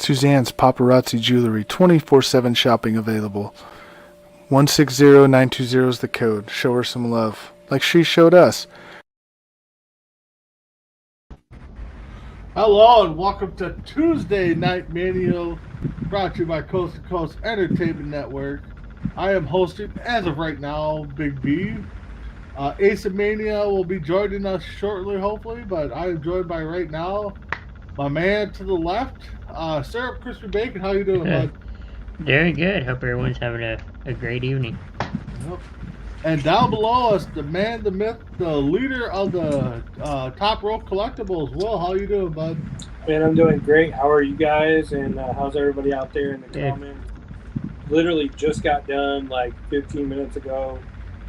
Suzanne's Paparazzi Jewelry, 24/7 shopping available. 160920 is the code. Show her some love, like she showed us. Hello and welcome to Tuesday Night Mania, brought to you by Coast to Coast Entertainment Network. I am hosting, as of right now, Big B. Ace of Mania will be joining us shortly, hopefully, but I am joined by right now my man to the left, Syrup Crispy Bacon. How you doing, bud? Very good. Hope everyone's having a great evening. Yep. And down below us, the man, the myth, the leader of the Top Rope Collectibles. Will, how you doing, bud? Man, I'm doing great. How are you guys? And how's everybody out there in the Good. comments? Literally just got done like 15 minutes ago.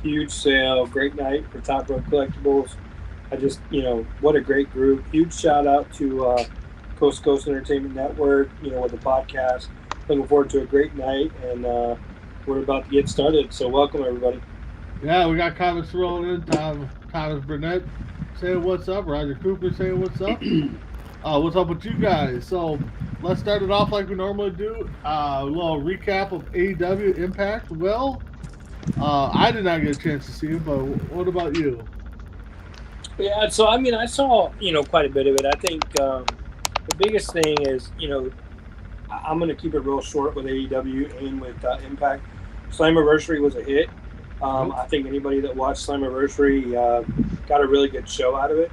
Huge sale. Great night for Top Rope Collectibles. What a great group. Huge shout out to Coast to Coast Entertainment Network, with the podcast. Looking forward to a great night, and we're about to get started. So welcome, everybody. Yeah, we got comments rolling in. Thomas Burnett saying what's up. Roger Cooper saying what's up. What's up with you guys? So let's start it off like we normally do. A little recap of AEW Impact. Well, I did not get a chance to see it, but what about you? Yeah, so I saw quite a bit of it. I think the biggest thing is I'm going to keep it real short with AEW and with Impact. Slammiversary was a hit. I think anybody that watched Slammiversary got a really good show out of it.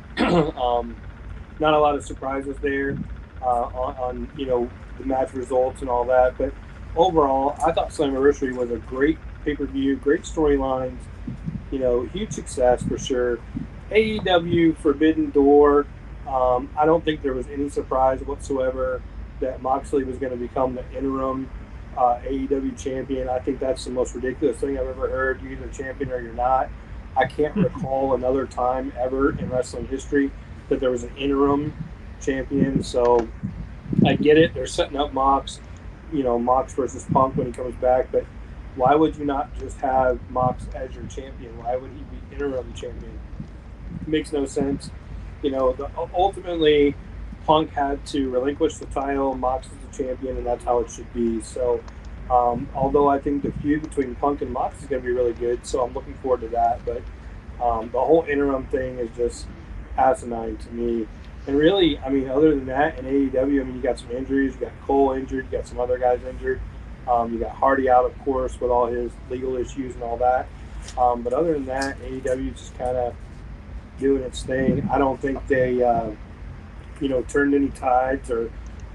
Not a lot of surprises there on the match results and all that, but overall, I thought Slammiversary was a great pay-per-view, great storylines, huge success for sure. AEW Forbidden Door, I don't think there was any surprise whatsoever that Moxley was going to become the interim AEW champion. I think that's the most ridiculous thing I've ever heard. You're either champion or you're not. I can't recall another time ever in wrestling history that there was an interim champion. So I get it. They're setting up Mox versus Punk when he comes back. But why would you not just have Mox as your champion? Why would he be interim champion? It makes no sense. Ultimately, Punk had to relinquish the title. Mox is the champion, and that's how it should be. So, although I think the feud between Punk and Mox is going to be really good, so I'm looking forward to that. But the whole interim thing is just asinine to me. And really, other than that, in AEW, you got some injuries. You got Cole injured. You got some other guys injured. You got Hardy out, of course, with all his legal issues and all that. But other than that, AEW is just kind of doing its thing. I don't think they turned any tides or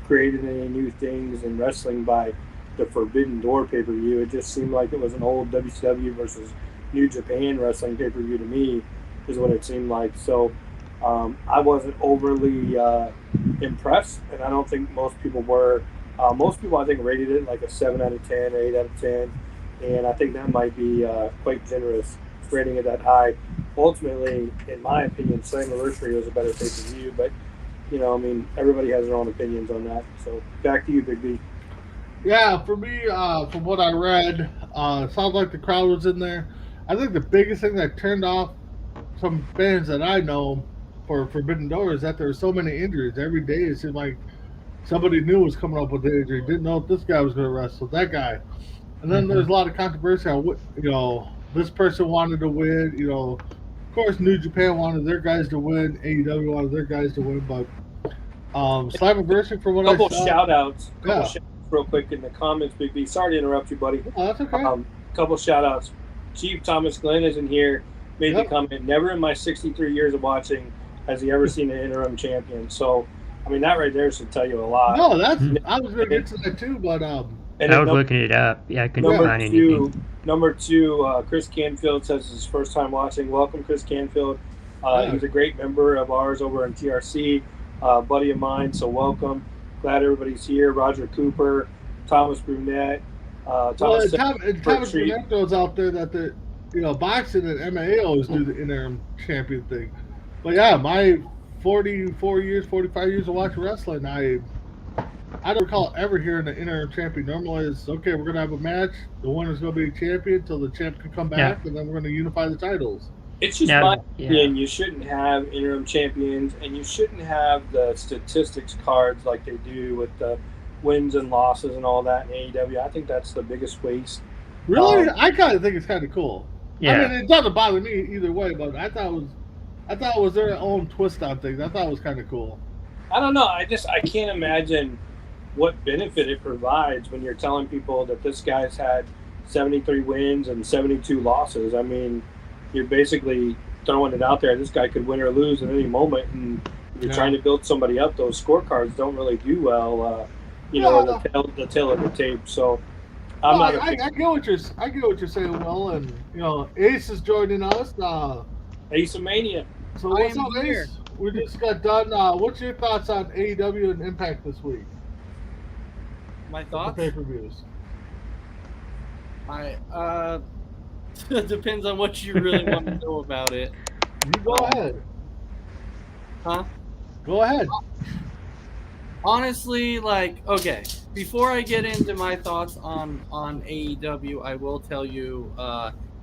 created any new things in wrestling by the Forbidden Door pay-per-view. It just seemed like it was an old WCW versus New Japan wrestling pay-per-view to me, is what it seemed like. So I wasn't overly impressed, and I don't think most people were. Most people, I think, rated it like a 7 out of 10 or 8 out of 10, and I think that might be quite generous, rating it that high. Ultimately, in my opinion, Slammiversary was a better pay-per-view, but everybody has their own opinions on that. So back to you, Big B. Yeah, for me, from what I read, it sounds like the crowd was in there. I think the biggest thing that turned off some fans that I know for Forbidden Door is that there were so many injuries. Every day it seemed like somebody new was coming up with an injury. Didn't know if this guy was going to wrestle, that guy. And then there's a lot of controversy on, this person wanted to win. Of course, New Japan wanted their guys to win. AEW wanted their guys to win, but Slammiversary, from what I saw. Couple shout outs real quick in the comments, Big B. Sorry to interrupt you, buddy. Oh, that's okay. Couple shout outs. Chief Thomas Glenn is in here, made the comment, never in my 63 years of watching has he ever seen an interim champion. So, that right there should tell you a lot. No, I was going to get to that too, but I was looking it up. Yeah, I couldn't find anything. Number two, Chris Canfield says it's his first time watching. Welcome, Chris Canfield. He's a great member of ours over in TRC, buddy of mine, so welcome. Glad everybody's here. Roger Cooper, Thomas Brunette. Thomas Brunette goes out there that boxing and MMA always do the interim champion thing. But yeah, my 45 years of watching wrestling, I don't recall ever hearing the interim champion. Normally it's, okay, we're going to have a match. The winner's going to be champion until the champ can come back, and then we're going to unify the titles. It's just my opinion. You shouldn't have interim champions, and you shouldn't have the statistics cards like they do with the wins and losses and all that in AEW. I think that's the biggest waste. Really, I kind of think it's kind of cool. Yeah. I mean, it doesn't bother me either way, but I thought it was their own twist on things. I thought it was kind of cool. I don't know. I can't imagine what benefit it provides when you're telling people that this guy's had 73 wins and 72 losses. I mean, you're basically throwing it out there. This guy could win or lose at any moment, and if you're trying to build somebody up, those scorecards don't really do well. The tail of the tape. So I'm not. I get what you're saying, Will, and Ace is joining us. Ace of Mania. So what's up, Ace? We just got done. What's your thoughts on AEW and Impact this week? My thoughts? The pay-per-views. Depends on what you really want to know about it. You go ahead. Huh? Go ahead. Honestly, okay, before I get into my thoughts on AEW, I will tell you,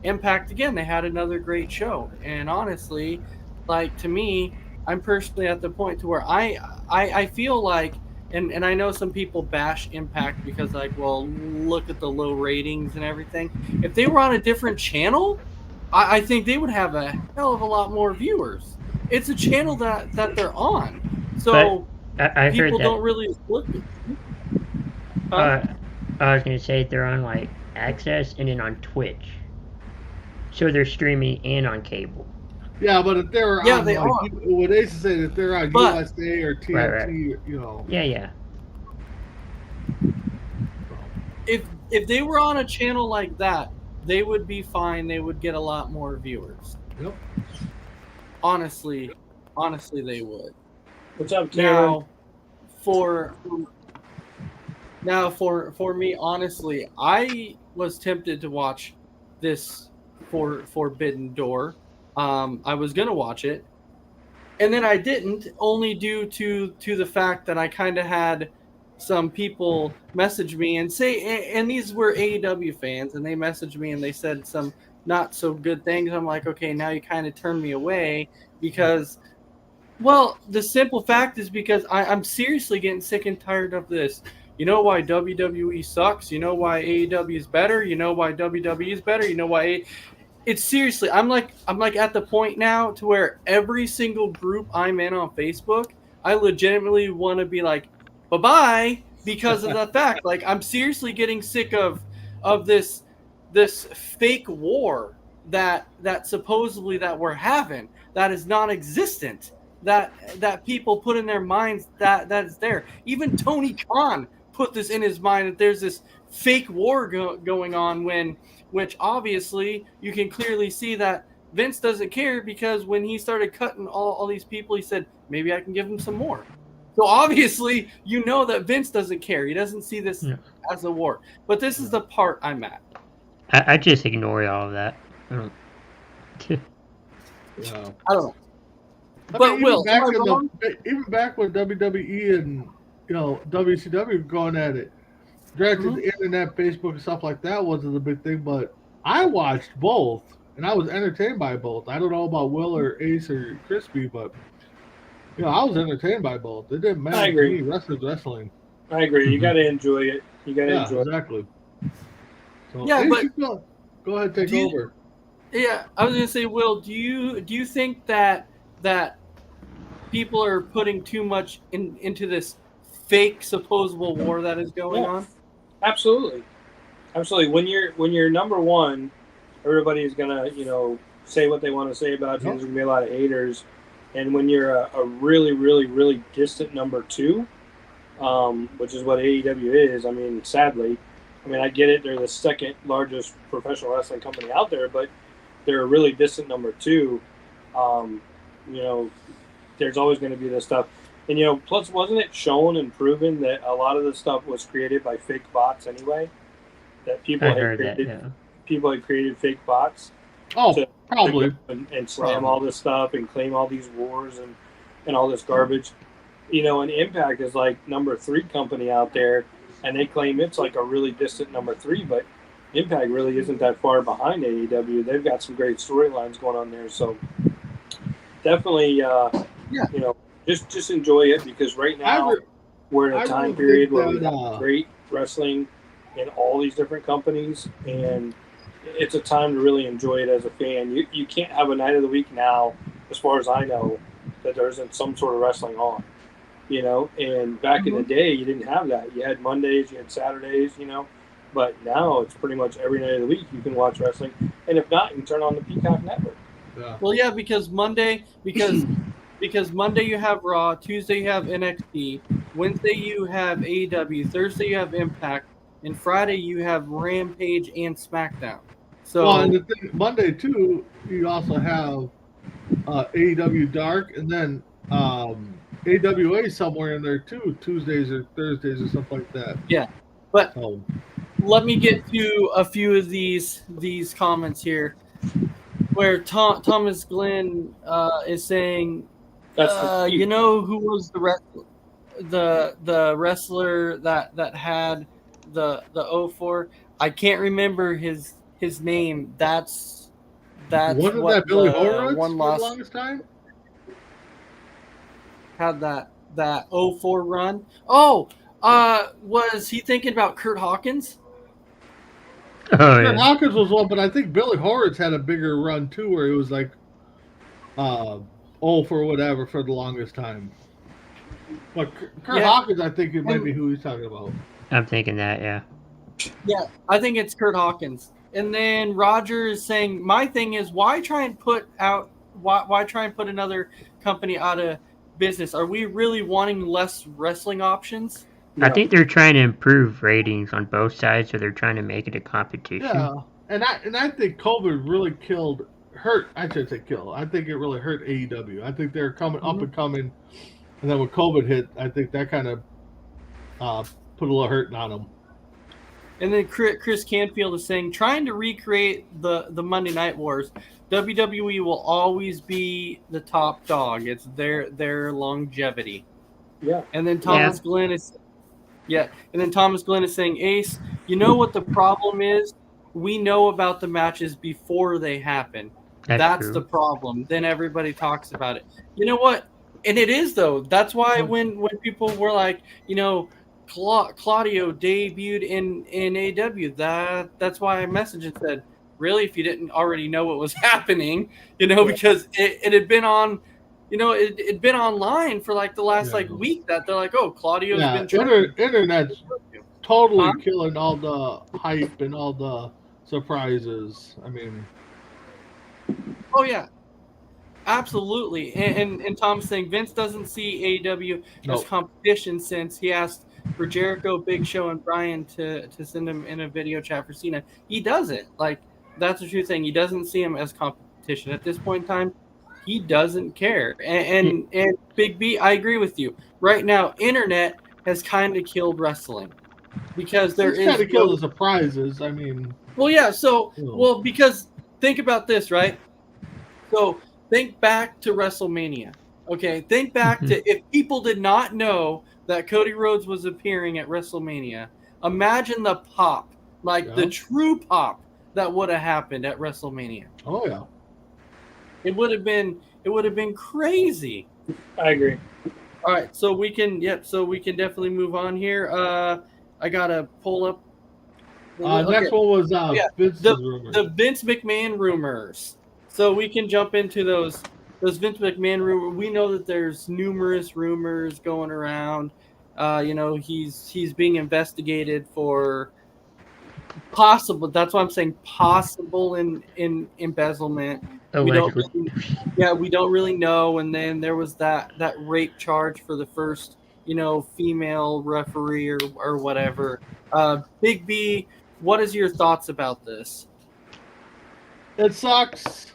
Impact, again, they had another great show. And honestly, to me, I'm personally at the point to where I feel like, and I know some people bash Impact because, look at the low ratings and everything. If they were on a different channel, I think they would have a hell of a lot more viewers. It's a channel that they're on. So I heard people that. don't really look at it. I was going to say they're on, Access and then on Twitch. So they're streaming and on cable. Yeah, but if they're on, they are. What Ace is saying, if they're on USA or TNT, Right. Yeah. If they were on a channel like that, they would be fine. They would get a lot more viewers. Yep. Honestly, they would. What's up, Karen? Now, for me, honestly, I was tempted to watch this Forbidden Door. I was gonna watch it, and then I didn't, only due to the fact that I kind of had some people message me and say, and these were AEW fans, and they messaged me and they said some not so good things. I'm like, okay, now you kind of turned me away because, well, the simple fact is because I'm seriously getting sick and tired of this. You know why WWE sucks? You know why AEW is better? You know why WWE is better? You know why? It's seriously, I'm like at the point now to where every single group I'm in on Facebook, I legitimately want to be like, bye-bye, because of the fact, I'm seriously getting sick of this fake war that supposedly that we're having, that is non-existent, that people put in their minds that is there. Even Tony Khan put this in his mind that there's this fake war going on, which obviously you can clearly see that Vince doesn't care, because when he started cutting all these people, he said, maybe I can give him some more. So obviously, that Vince doesn't care. He doesn't see this as a war. But this is the part I'm at. I just ignore all of that. I don't know. But even back when WWE and WCW were going at it, granted, the internet, Facebook, and stuff like that wasn't the big thing, but I watched both, and I was entertained by both. I don't know about Will or Ace or Crispy, but I was entertained by both. It didn't matter to me. Wrestling. I agree. You got to enjoy it. You got to enjoy it. Exactly. So, yeah, Ace, but go ahead, take over. Yeah, I was gonna say, Will, do you think that people are putting too much into this fake supposable war that is going on? Absolutely. When you're number one, everybody is gonna say what they want to say about you. There's gonna be a lot of haters, and when you're a really, really, really distant number two, which is what AEW is. I mean, sadly, I get it. They're the second largest professional wrestling company out there, but they're a really distant number two. There's always going to be this stuff. And, plus, wasn't it shown and proven that a lot of the stuff was created by fake bots anyway? That people had created fake bots. Oh, probably. And slam all this stuff and claim all these wars and all this garbage. And Impact is number 3 company out there, and they claim it's a really distant number 3, but Impact really isn't that far behind AEW. They've got some great storylines going on there. So definitely, just enjoy it, because right now, we're in I a time really period think where we that have great wrestling in all these different companies, and it's a time to really enjoy it as a fan. You can't have a night of the week now, as far as I know, that there isn't some sort of wrestling on. And back in the day, you didn't have that. You had Mondays, you had Saturdays, but now it's pretty much every night of the week you can watch wrestling, and if not, you can turn on the Peacock Network. Yeah. Well, yeah, because Monday you have Raw, Tuesday you have NXT, Wednesday you have AEW, Thursday you have Impact, and Friday you have Rampage and SmackDown. Well, and So the thing, Monday too, you also have AEW Dark, and then AWA somewhere in there too, Tuesdays or Thursdays or something like that. yeah, but So let me get to a few of these comments here, where Thomas Glenn is saying, That's the you know who was the wrestler that had the 04? I can't remember his name. That's wasn't what that Billy the Horowitz one for the loss longest time? had that 04 run. Oh, was he thinking about Kurt Hawkins? Oh Kurt yeah. Hawkins was one, but I think Billy Horowitz had a bigger run too, where it was like, for whatever for the longest time. But Kurt Yeah. Hawkins, I think it might be who he's talking about. I'm thinking that, yeah. Yeah, I think it's Kurt Hawkins. And then Roger is saying, my thing is, why try and put another company out of business? Are we really wanting less wrestling options? I think they're trying to improve ratings on both sides, so they're trying to make it a competition. Yeah, and I think COVID really hurt. I should say kill. I think it really hurt AEW. I think they're coming up and coming, and then when COVID hit, I think that kind of put a little hurting on them. And then Chris Canfield is saying, trying to recreate the Monday Night Wars, WWE will always be the top dog. It's their longevity. Yeah. And then Thomas Glenn is saying, Ace, you know what the problem is? We know about the matches before they happen. That's true. the problem. Then everybody talks about it. You know what? And it is, though. That's why when people were like, Claudio debuted in AEW, that's why I messaged and said, really, if you didn't already know what was happening, because it had been on, it'd been online for like the last week that they're like, oh, Claudio's been trying. Internet's totally killing all the hype and all the surprises. I mean, oh yeah, absolutely. And Tom's saying Vince doesn't see AEW as competition since he asked for Jericho, Big Show, and Bryan to send him in a video chat for Cena. He doesn't. Like, that's the true thing. He doesn't see him as competition at this point in time. He doesn't care. And Big B, I agree with you. Right now, internet has kind of killed wrestling because it's kind of killed the surprises. I mean, well, yeah. So, because think about this, right? So think back to WrestleMania. Okay, think back to if people did not know that Cody Rhodes was appearing at WrestleMania. Imagine the pop, the true pop that would have happened at WrestleMania. Oh yeah, it would have been crazy. I agree. All right, so we can definitely move on here. I gotta pull up. Next one was the Vince McMahon rumors. So we can jump into those Vince McMahon rumors. We know that there's numerous rumors going around. He's being investigated for possible. That's why I'm saying possible in embezzlement. Allegedly. We don't really know. And then there was that rape charge for the first female referee or whatever. Big B, what is your thoughts about this? It sucks.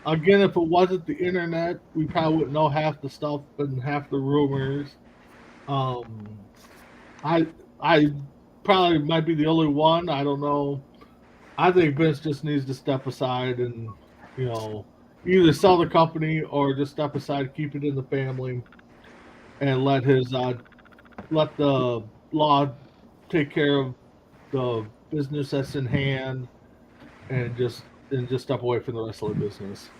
Again, if it wasn't the internet, we probably wouldn't know half the stuff and half the rumors. I probably might be the only one. I don't know. I think Vince just needs to step aside and, either sell the company or just step aside, keep it in the family, and let the law take care of the business that's in hand, and just step away from the wrestling business.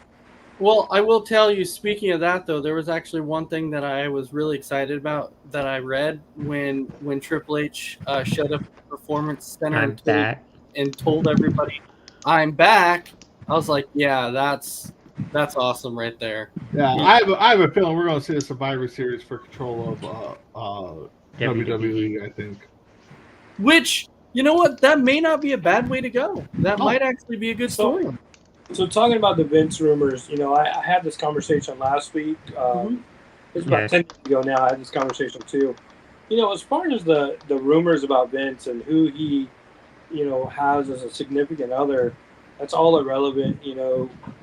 Well, I will tell you, speaking of that, though, there was actually one thing that I was really excited about that I read when Triple H showed up at the Performance Center I'm back. and told everybody, "I'm back." I was like, "Yeah, that's awesome right there." Yeah, Yeah. I have a feeling we're going to see a Survivor Series for control of WWE. I think. Which, you know what, that may not be a bad way to go. That might actually be a good So- story. So talking about the Vince rumors, I had this conversation last week. Mhm. It was about Yes. 10 days ago now. I had this conversation too. As far as the rumors about Vince and who he, has as a significant other, that's all irrelevant.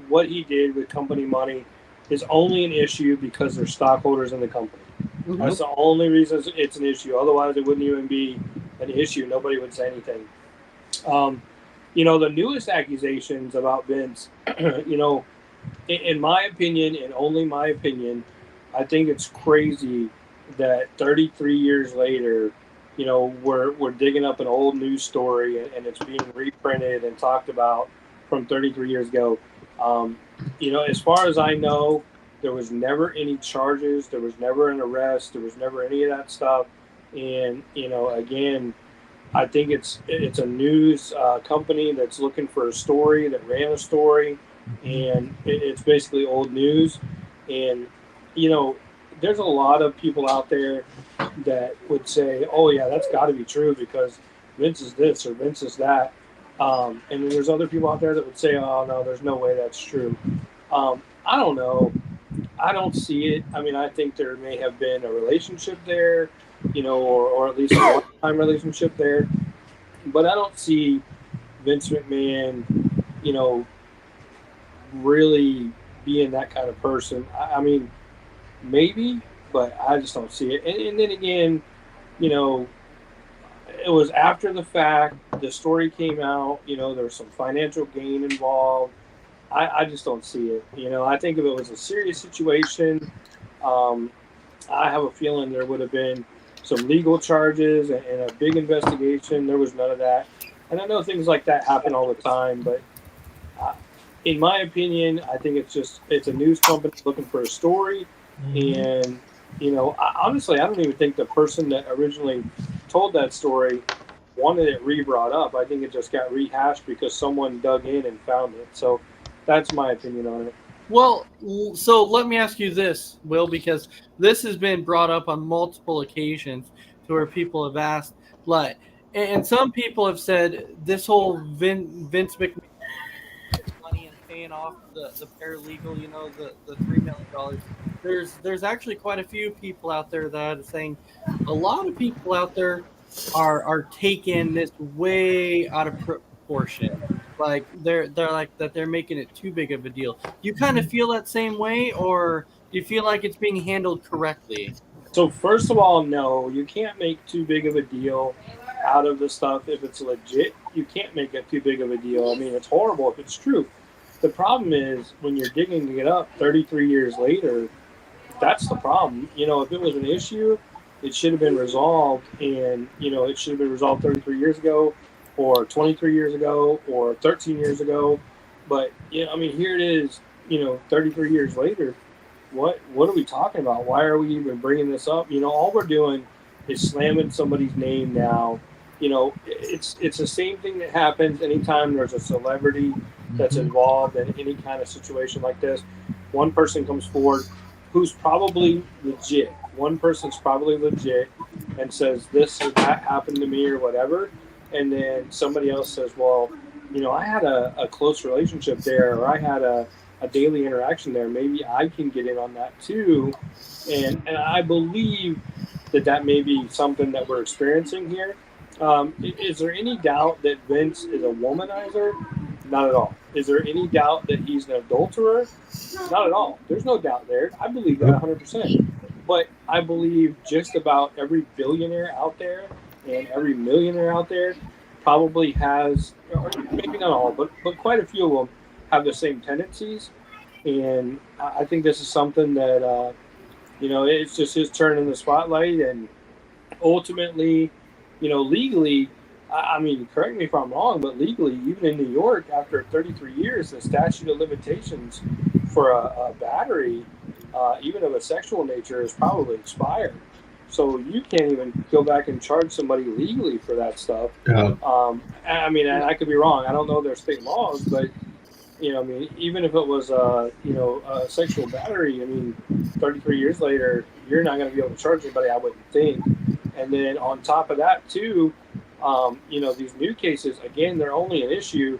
What he did with company money is only an issue because they're stockholders in the company. Mhm. That's the only reason it's an issue. Otherwise, it wouldn't even be an issue. Nobody would say anything. The newest accusations about Vince, in my opinion, and only my opinion, I think it's crazy that 33 years later, we're digging up an old news story and it's being reprinted and talked about from 33 years ago. As far as I know, there was never any charges, there was never an arrest, there was never any of that stuff. And again, I think it's a news company that's looking for a story that ran a story, and it's basically old news. And there's a lot of people out there that would say, "Oh yeah, that's got to be true because Vince is this or Vince is that," and then there's other people out there that would say, "Oh no, there's no way that's true." I don't know. I don't see it. I mean, I think there may have been a relationship there, or at least a one-time relationship there. But I don't see Vince McMahon, you know, really being that kind of person. I mean, maybe, but I just don't see it. And then again, you know, it was after the fact. The story came out. There was some financial gain involved. I just don't see it. I think if it was a serious situation, I have a feeling there would have been some legal charges and a big investigation. There was none of that. And I know things like that happen all the time, but in my opinion, I think it's a news company looking for a story. And, honestly, I don't even think the person that originally told that story wanted it re-brought up. I think it just got rehashed because someone dug in and found it. So that's my opinion on it. Well, so let me ask you this, Will, because this has been brought up on multiple occasions to where people have asked, like, and some people have said this whole Vince McMahon money and paying off the paralegal, the $3 million. There's actually quite a few people out there that are saying a lot of people out there are taking this way out of proportion. Like they're like that they're making it too big of a deal. Do you kind of feel that same way, or do you feel like it's being handled correctly? So first of all, no, you can't make too big of a deal out of the stuff if it's legit. You can't make it too big of a deal. I mean, it's horrible if it's true. The problem is when you're digging it up 33 years later, that's the problem. If it was an issue, it should have been resolved, and it should have been resolved 33 years ago, or 23 years ago, or 13 years ago. But I mean, here it is. 33 years later. What are we talking about? Why are we even bringing this up? All we're doing is slamming somebody's name now. It's the same thing that happens anytime there's a celebrity that's involved in any kind of situation like this. One person comes forward who's probably legit. One person's probably legit and says this or that happened to me or whatever, and then somebody else says, well, I had a close relationship there, or I had a daily interaction there. Maybe I can get in on that too. And I believe that may be something that we're experiencing here. Is there any doubt that Vince is a womanizer? Not at all. Is there any doubt that he's an adulterer? Not at all. There's no doubt there. I believe that 100%. But I believe just about every billionaire out there and every millionaire out there probably has, or maybe not all, but quite a few of them have the same tendencies. And I think this is something that, it's just his turn in the spotlight. And ultimately, legally, I mean, correct me if I'm wrong, but legally, even in New York, after 33 years, the statute of limitations for a battery, even of a sexual nature, is probably expired. So you can't even go back and charge somebody legally for that stuff. Yeah. I mean, and I could be wrong. I don't know their state laws, but I mean, even if it was a sexual battery, I mean, 33 years later, you're not going to be able to charge anybody, I wouldn't think. And then on top of that, too, these new cases, again, they're only an issue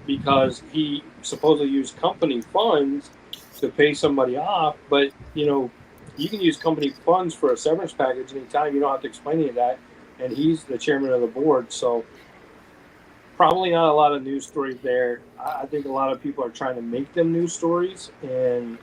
because he supposedly used company funds to pay somebody off. But, you can use company funds for a severance package anytime. You don't have to explain any of that. And he's the chairman of the board. So probably not a lot of news stories there. I think a lot of people are trying to make them news stories. And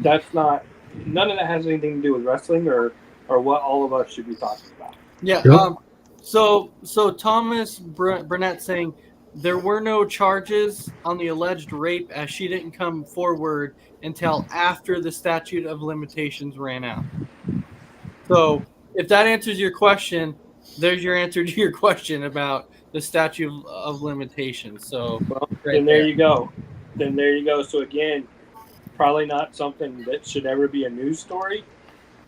that's not – none of that has anything to do with wrestling or what all of us should be talking about. Yeah. Yep. So Thomas Burnett saying there were no charges on the alleged rape as she didn't come forward until after the statute of limitations ran out. So if that answers your question, there's your answer to your question about the statute of limitations. So then there you go. So again, probably not something that should ever be a news story,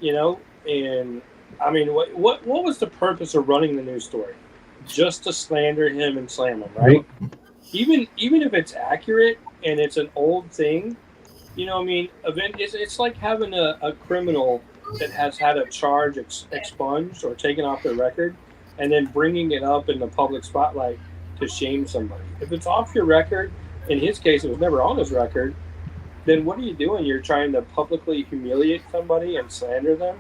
and I mean, what was the purpose of running the news story? Just to slander him and slam him, right? Even if it's accurate and it's an old thing, I mean, it's like having a criminal that has had a charge expunged or taken off their record and then bringing it up in the public spotlight to shame somebody. If it's off your record, in his case, it was never on his record, then what are you doing? You're trying to publicly humiliate somebody and slander them.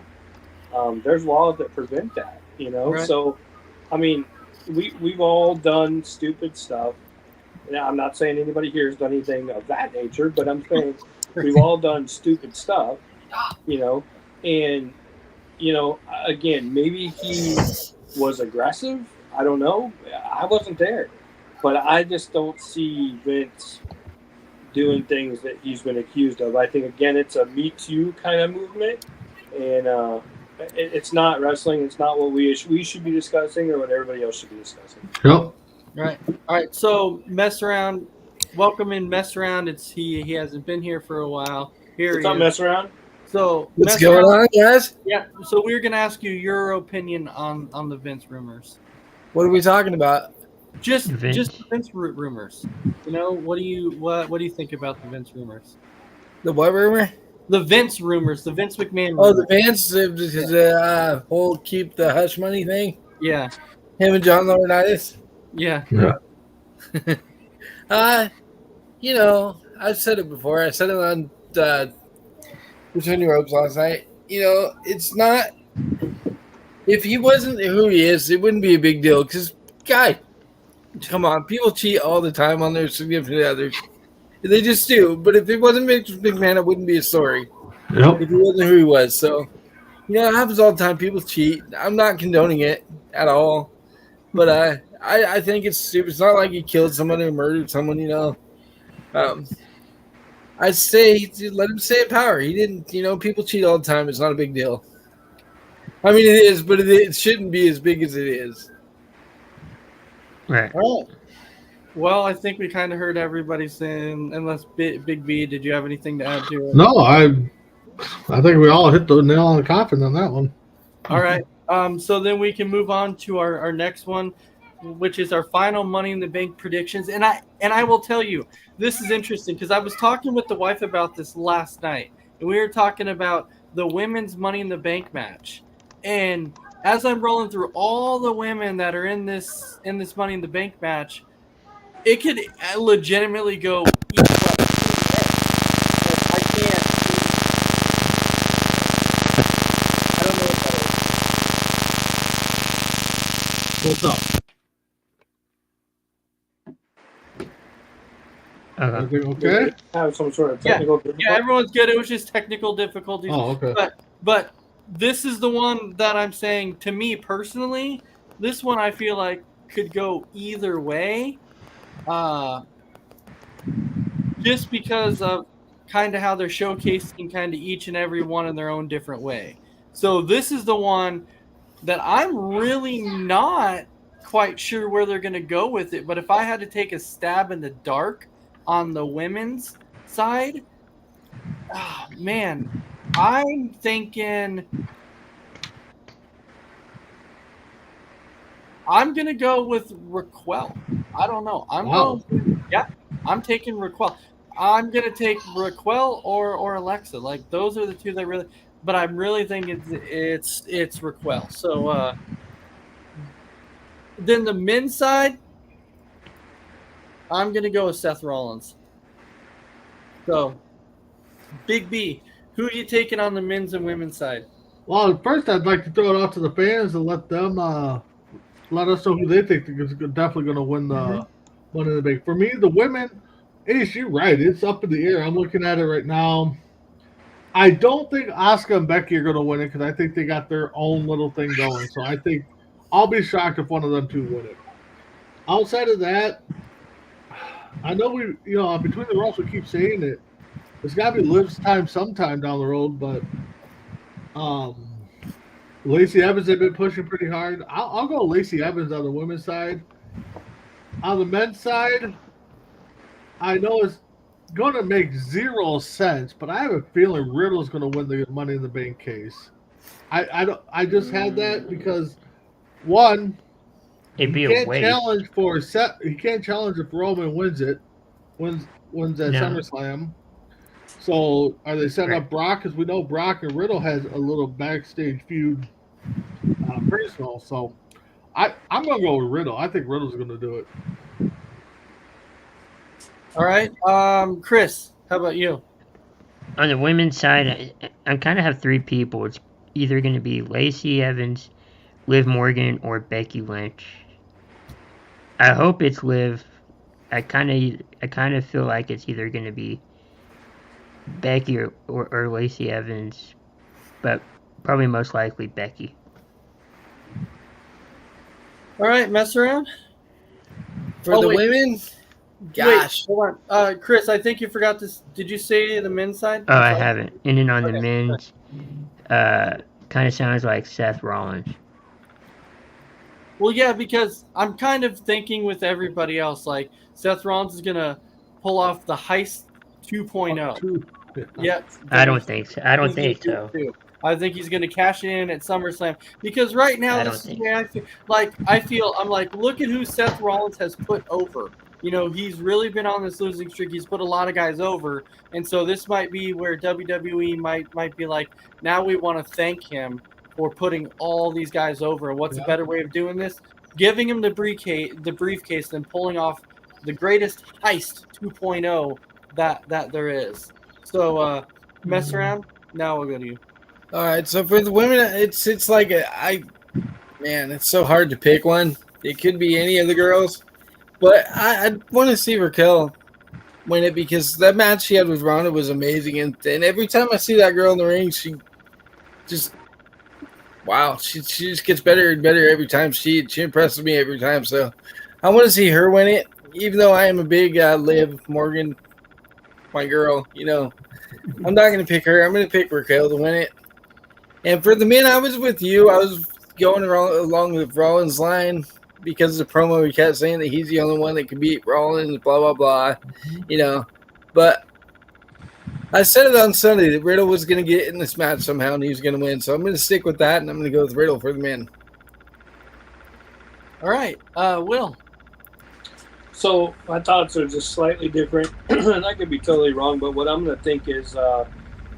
There's laws that prevent that, Right. So, I mean, we've all done stupid stuff. Now, I'm not saying anybody here has done anything of that nature, but I'm saying we've all done stupid stuff, and, again, maybe he was aggressive. I don't know. I wasn't there, but I just don't see Vince doing things that he's been accused of. I think, again, it's a Me Too kind of movement, and it's not wrestling. It's not what we should be discussing or what everybody else should be discussing. Yep. Right. All right. So Mess Around, welcome in Mess Around. He hasn't been here for a while. What's up, Mess Around? So what's going on, guys? Yeah. So we were gonna ask you your opinion on the Vince rumors. What are we talking about? Just Vince rumors. What do you think about the Vince rumors? The what rumor? The Vince rumors. The Vince McMahon rumors. Oh, the Vince, whole keep the hush money thing. Yeah. Him and John Laurinaitis. Yeah. I've said it before. I said it on Between the Ropes last night. It's not. If he wasn't who he is, it wouldn't be a big deal. Because, guy, come on, people cheat all the time on their significant others. They just do. But if it wasn't Vince McMahon, it wouldn't be a story. Yep. If he wasn't who he was. So, it happens all the time. People cheat. I'm not condoning it at all. But I think it's stupid. It's not like he killed someone or murdered someone, I'd say let him stay in power. He didn't, people cheat all the time. It's not a big deal. I mean, it is, but it shouldn't be as big as it is. Right. All right. Well, I think we kind of heard everybody saying, unless Big B, did you have anything to add to it? No, I think we all hit the nail on the coffin on that one. All right. So then we can move on to our next one, which is our final Money in the Bank predictions. And I will tell you, this is interesting because I was talking with the wife about this last night, and we were talking about the women's Money in the Bank match. And as I'm rolling through all the women that are in this Money in the Bank match, it could legitimately go either way. I can't. I don't know what that is. What's up? Everything okay? Have some sort of technical difficulty. Yeah, everyone's good. It was just technical difficulties. Oh, okay. But this is the one that I'm saying, to me personally, this one I feel like could go either way. Just because of kind of how they're showcasing kind of each and every one in their own different way. So this is the one that I'm really not quite sure where they're going to go with it. But if I had to take a stab in the dark on the women's side, Man, I'm thinking I'm gonna go with Raquel. I don't know. Wow. I'm taking Raquel. I'm gonna take Raquel or Alexa. Like those are the two that really. But I'm really thinking it's Raquel. So then the men's side, I'm gonna go with Seth Rollins. So Big B, who are you taking on the men's and women's side? Well, first I'd like to throw it out to the fans and let them let us know who they think is definitely going to win the Money in the Bank. For me, the women, Ace, you're right. It's up in the air. I'm looking at it right now. I don't think Asuka and Becky are going to win it because I think they got their own little thing going. So I think I'll be shocked if one of them two win it. Outside of that, I know between the roles we keep saying it. It's got to be Liv's time sometime down the road, but Lacey Evans have been pushing pretty hard. I'll go Lacey Evans on the women's side. On the men's side, I know it's going to make zero sense, but I have a feeling Riddle's going to win the Money in the Bank case. I just had that because one, It'd be he a can't waste. challenge for set. He can't challenge if Roman wins at SummerSlam. So are they setting up Brock? Because we know Brock and Riddle has a little backstage feud personal. So I'm going to go with Riddle. I think Riddle's going to do it. All right, Chris, how about you? On the women's side, I kind of have three people. It's either going to be Lacey Evans, Liv Morgan, or Becky Lynch. I hope it's Liv. I kind of feel like it's either going to be Becky or Lacey Evans, but probably most likely Becky. All right, mess around. For the women, gosh. Wait, hold on. Chris, I think you forgot this. Did you say the men's side? Oh, I haven't. And then on the men's, kind of sounds like Seth Rollins. Well, yeah, because I'm kind of thinking with everybody else, like Seth Rollins is gonna pull off the heist 2.0. Yeah, I don't think so. I don't think so. I think he's going to cash in at SummerSlam because right now this is the way I feel. I'm like, look at who Seth Rollins has put over. You know, he's really been on this losing streak. He's put a lot of guys over, and so this might be where WWE might be like, now we want to thank him for putting all these guys over. And what's a better way of doing this? Giving him the briefcase, and pulling off the greatest heist 2.0 that there is. So mess around. Now we'll go to you. All right, so for the women, it's like it's so hard to pick one. It could be any of the girls, but I want to see Raquel win it because that match she had with Ronda was amazing, and every time I see that girl in the ring, she just she just gets better and better every time. She impresses me every time. So I want to see her win it, even though I am a big Liv Morgan, my girl. You know, I'm not going to pick her. I'm going to pick Raquel to win it. And for the men, I was with you. I was going along with Rollins' line because of the promo he kept saying that he's the only one that can beat Rollins, blah, blah, blah, you know. But I said it on Sunday that Riddle was going to get in this match somehow and he was going to win. So I'm going to stick with that, and I'm going to go with Riddle for the men. All right. Will. So my thoughts are just slightly different, and I could be totally wrong, but what I'm going to think is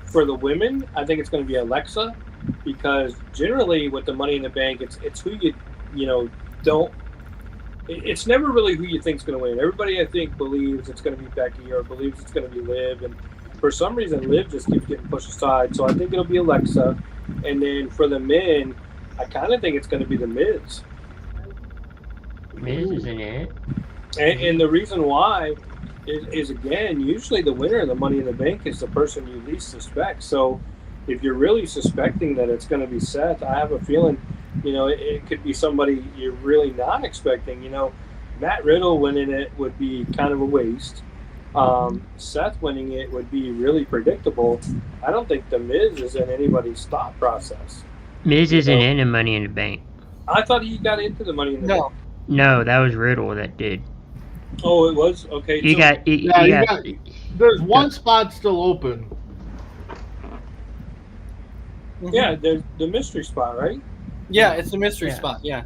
for the women, I think it's going to be Alexa, because generally with the Money in the Bank, it's who don't. It's never really who you think is going to win. Everybody, I think, believes it's going to be Becky or believes it's going to be Liv, and for some reason, Liv just keeps getting pushed aside. So I think it'll be Alexa, and then for the men, I kind of think it's going to be the Miz. Miz isn't it? And the reason why is again, usually the winner of the Money in the Bank is the person you least suspect. So if you're really suspecting that it's going to be Seth, I have a feeling, it could be somebody you're really not expecting. Matt Riddle winning it would be kind of a waste. Seth winning it would be really predictable. I don't think the Miz is in anybody's thought process. Miz isn't in the Money in the Bank. I thought he got into the Money in the Bank. No, that was Riddle that did. Oh, it was? Okay. There's one spot still open. Yeah, there's the mystery spot, right? Yeah, it's a mystery Yeah. spot. Yeah.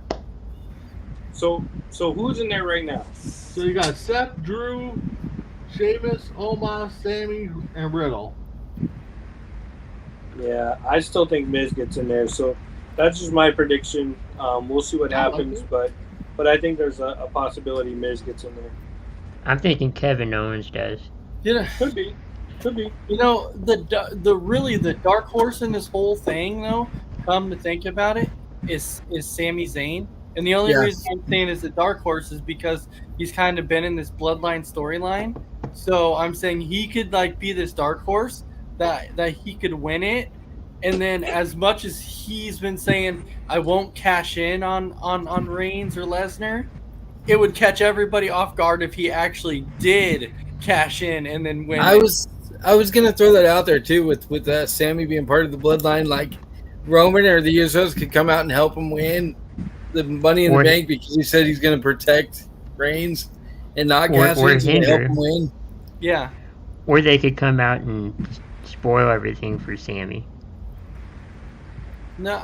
So who's in there right now? So you got Seth, Drew, Sheamus, Omos, Sammy, and Riddle. Yeah, I still think Miz gets in there. So that's just my prediction. We'll see what I like happens, it. but I think there's a possibility Miz gets in there. I'm thinking Kevin Owens does. You know, Could be. you know the really the dark horse in this whole thing, though. Come to think about it, is Sami Zayn, and the only Yeah. reason I'm saying is the dark horse is because he's kind of been in this bloodline storyline. So I'm saying he could like be this dark horse that he could win it, and then as much as he's been saying I won't cash in on Reigns or Lesnar, it would catch everybody off guard if he actually did cash in and then win. I was gonna throw that out there too with Sammy being part of the bloodline. Like Roman or the Usos could come out and help him win the Money in Or- the Bank because he said he's gonna protect Reigns and not Or- cash or in to help hinder. him win. Yeah. Or they could come out and spoil everything for Sammy. No,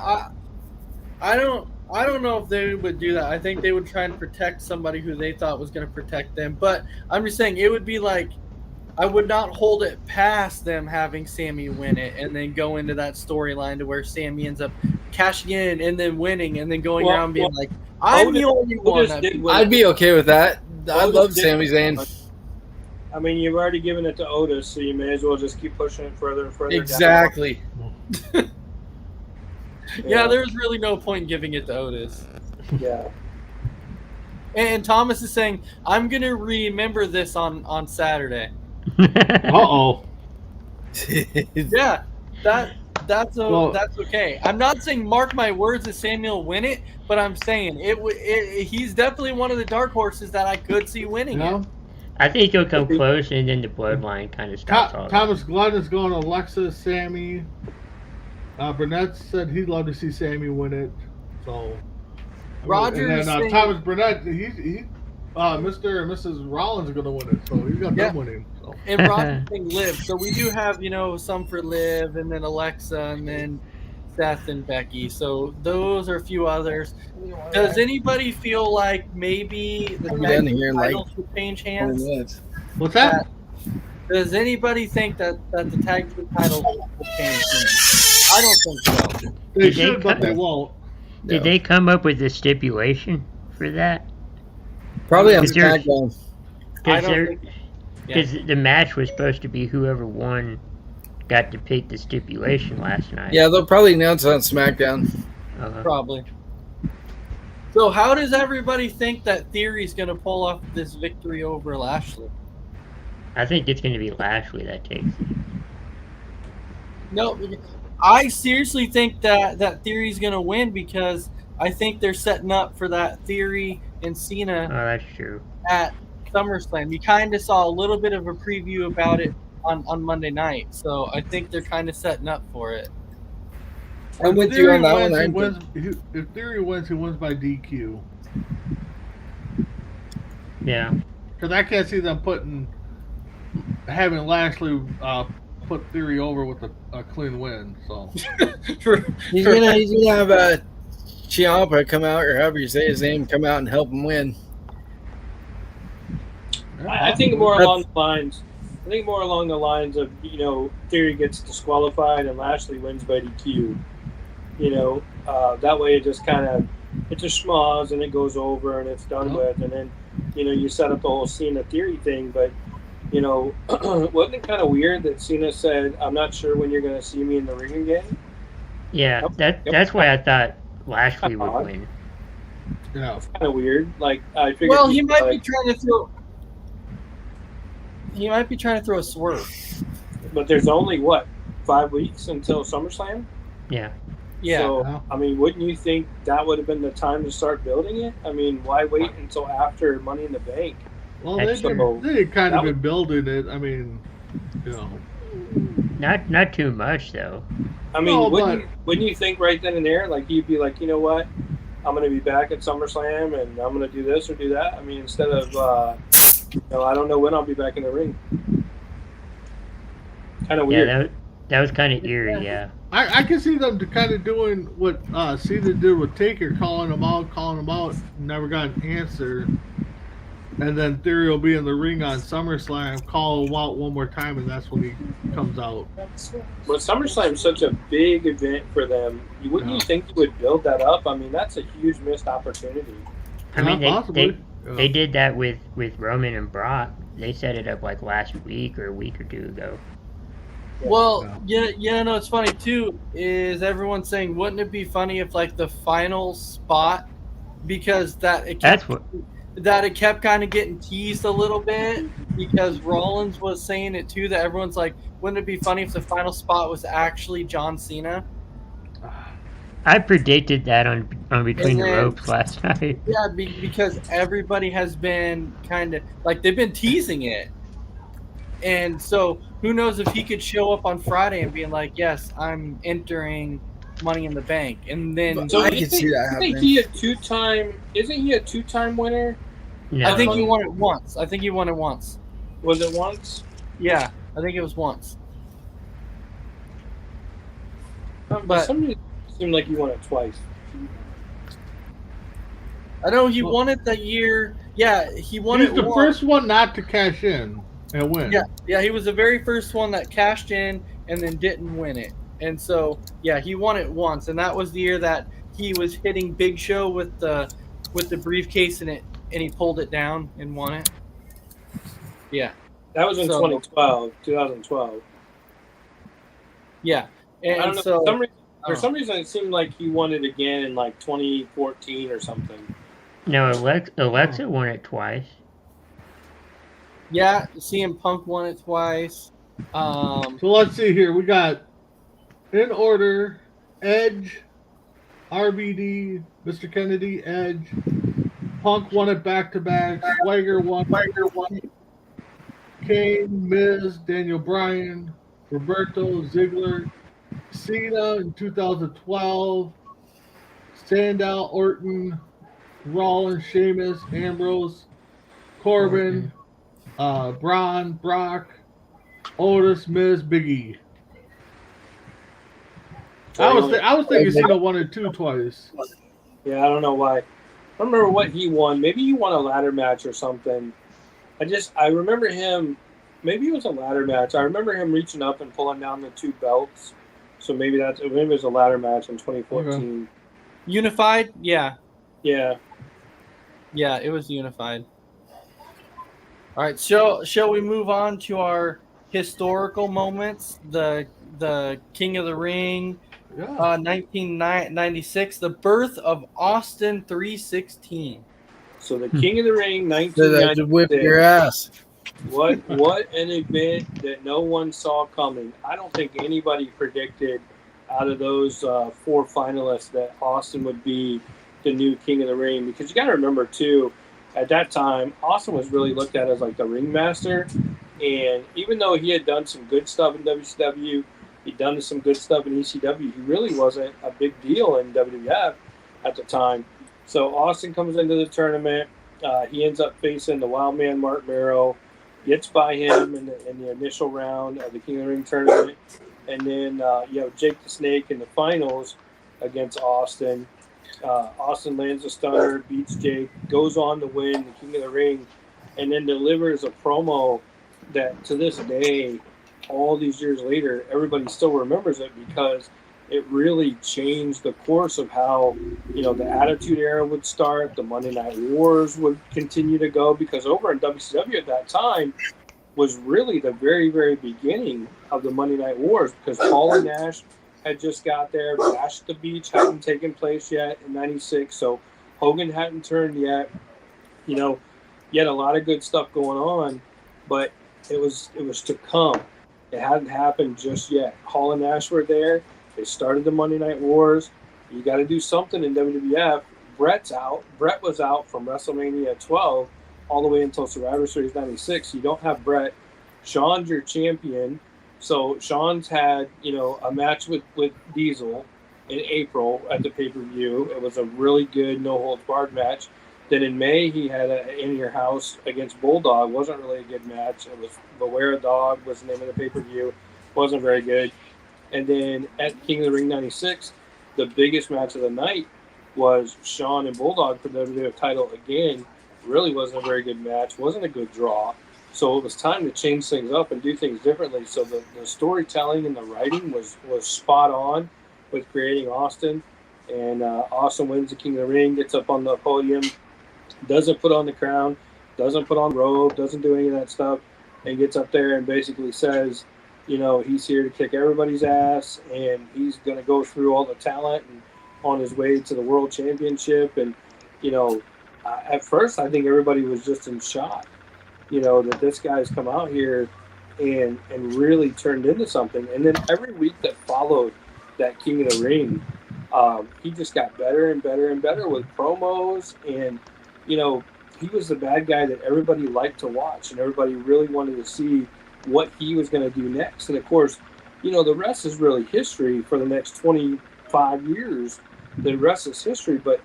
I don't know if they would do that. I think they would try and protect somebody who they thought was going to protect them. But I'm just saying it would be like I would not hold it past them having Sammy win it and then go into that storyline to where Sammy ends up cashing in and then winning and then going Well, around being well, like, I'm the Otis- only one. Otis that did beat-" win. I'd be okay with that. I Otis love did Sami win. Zayn. I mean, you've already given it to Otis, so you may as well just keep pushing it further and further. Exactly. Down. Yeah, there's really no point in giving it to Otis. Yeah. And Thomas is saying, I'm going to remember this on Saturday. Uh-oh. Yeah, that's okay. I'm not saying mark my words that Samuel will win it, but I'm saying he's definitely one of the dark horses that I could see winning You know? it. I think he'll come close, and then the bloodline kind of stops all that. Thomas Glenn is going to Alexa, Sammy. Burnett said he'd love to see Sammy win it. So, Roger and is then saying- Thomas Burnett, Mr. and Mrs. Rollins are going to win it. So he's got them winning. So. And Roger's saying Liv. So we do have, some for Liv, and then Alexa, and then Seth and Becky. So those are a few others. Does anybody feel like maybe the I'll be tag done team here in like titles will change 20 hands? minutes. What's that? Does anybody think that the tag team titles will change hands? I don't think so. They Did they should, but cut- they won't. Did they come up with a stipulation for that? Probably on Is there- SmackDown. I don't think. Because the match was supposed to be whoever won got to pick the stipulation last night. Yeah, they'll probably announce it on SmackDown. Probably. So how does everybody think that Theory's going to pull off this victory over Lashley? I think it's going to be Lashley that takes it. No, I seriously think that Theory's going to win because I think they're setting up for that Theory and Oh, Cena that's true. at SummerSlam. You kind of saw a little bit of a preview about it on Monday night, so I think they're kind of setting up for it. I'm with you on that one. If Theory wins, he wins by DQ. Yeah. Because I can't see them having Lashley put Theory over with a clean win. So He's gonna have Ciampa come out, or however you say his name, come out and help him win. I think more along the lines. I think more along the lines of Theory gets disqualified and Lashley wins by DQ. That way it just schmoz and it goes over and it's done with, and then you set up the whole Cena Theory thing. But wasn't it kind of weird that Cena said, "I'm not sure when you're going to see me in the ring again"? Yeah, that's why I thought Lashley would win. yeah, It's kind of weird. Like I figured. Well, he might be trying to throw. He might be trying to throw a swerve. But there's only 5 weeks until SummerSlam. Yeah. Yeah. So, I mean, wouldn't you think that would have been the time to start building it? I mean, why wait until after Money in the Bank? well, That's they kind of that been building it. I mean, Not too much though. I mean, No, wouldn't you think right then and there, like you'd be like, you know what, I'm going to be back at SummerSlam and I'm going to do this or do that. I mean, instead of, I don't know when I'll be back in the ring. Kind of weird. Yeah, That was kind of eerie, yeah. I can see them kind of doing what Cena did with Taker, calling him out, never got an answer. And then Theory will be in the ring on SummerSlam, call him out one more time, and that's when he comes out. But SummerSlam is such a big event for them. Wouldn't you think you would build that up? I mean, that's a huge missed opportunity. I mean, possibly. they did that with Roman and Brock. They set it up like last week or a week or two ago. Well, yeah, no, it's funny too. Is everyone saying, wouldn't it be funny if like the final spot, because it kept kind of getting teased a little bit, because Rollins was saying it too, that everyone's like, wouldn't it be funny if the final spot was actually John Cena? I predicted that on Between the Ropes last night. Yeah, because everybody has been kind of like, they've been teasing it. And so who knows if he could show up on Friday and being like, yes, I'm entering Money in the Bank. And then So I can see that happening. Isn't he a two-time winner? No. I think he won it once. Was it once? Yeah, I think it was once. But somebody seemed like he won it twice. I know he won it that year. Yeah, he won He's it. the first one not to cash in and win. Yeah, he was the very first one that cashed in and then didn't win it. And so, yeah, he won it once, and that was the year that he was hitting Big Show with the briefcase and he pulled it down and won it. Yeah, that was in 2012. Yeah, and I don't know, so for some reason it seemed like he won it again in like 2014 or something. No, Alexa won it twice. Yeah, CM Punk won it twice. So let's see here. We got, in order, Edge, RVD, Mr. Kennedy, Edge. Punk won it back-to-back. Swagger won. Kane, Miz, Daniel Bryan, Roberto, Ziggler, Cena in 2012, Sandow, Orton, Rollins, Sheamus, Ambrose, Corbin, Braun, Brock, Otis, Miz, Big E. I was thinking Cena won it twice. Yeah, I don't know why. I don't remember what he won. Maybe he won a ladder match or something. I remember him. Maybe it was a ladder match. I remember him reaching up and pulling down the two belts. So maybe it was a ladder match in 2014. Okay. Unified, yeah, Yeah. it was unified. All right, shall we move on to our historical moments? The King of the Ring, 1996, the birth of Austin 316. So the King of the Ring, So that to whip your 1996. ass. What an event that no one saw coming. I don't think anybody predicted out of those four finalists that Austin would be the new King of the Ring. Because you got to remember, too, at that time, Austin was really looked at as like the ringmaster. And even though he had done some good stuff in WCW, he'd done some good stuff in ECW, he really wasn't a big deal in WWF at the time. So Austin comes into the tournament. He ends up facing the Wild Man Mark Merrow, gets by him in the initial round of the King of the Ring tournament. And then Jake the Snake in the finals against Austin. Austin lands a stunner, beats Jake, goes on to win the King of the Ring, and then delivers a promo that to this day, all these years later, everybody still remembers it because it really changed the course of how, the Attitude Era would start, the Monday Night Wars would continue to go, because over in WCW at that time was really the very, very beginning of the Monday Night Wars, because Paul and Nash had just got there. Bash at the Beach hadn't taken place yet in 96, so Hogan hadn't turned yet. You had a lot of good stuff going on, but it was to come. It hadn't happened just yet. Hall and Nash were there. They started the Monday Night Wars. You got to do something in WWF. Bret's out. Bret was out from WrestleMania 12 all the way until Survivor Series 96. You don't have Bret. Shawn's your champion. So Shawn's had, a match with Diesel in April at the pay-per-view. It was a really good no-holds-barred match. Then in May, he had an In Your House against Bulldog. Wasn't really a good match. It was Beware a Dog was the name of the pay-per-view. Wasn't very good. And then at King of the Ring 96, the biggest match of the night was Shawn and Bulldog for the WWF title again. Really wasn't a very good match, wasn't a good draw. So it was time to change things up and do things differently. So the storytelling and the writing was spot on with creating Austin. And Austin wins the King of the Ring, gets up on the podium, doesn't put on the crown, doesn't put on the robe, doesn't do any of that stuff, and gets up there and basically says, he's here to kick everybody's ass, and he's going to go through all the talent and on his way to the world championship. And, at first I think everybody was just in shock, that this guy's come out here and really turned into something. And then every week that followed that King of the Ring, he just got better and better and better with promos. And, he was the bad guy that everybody liked to watch, and everybody really wanted to see what he was going to do next. And of course, the rest is really history for the next 25 years. The rest is history. But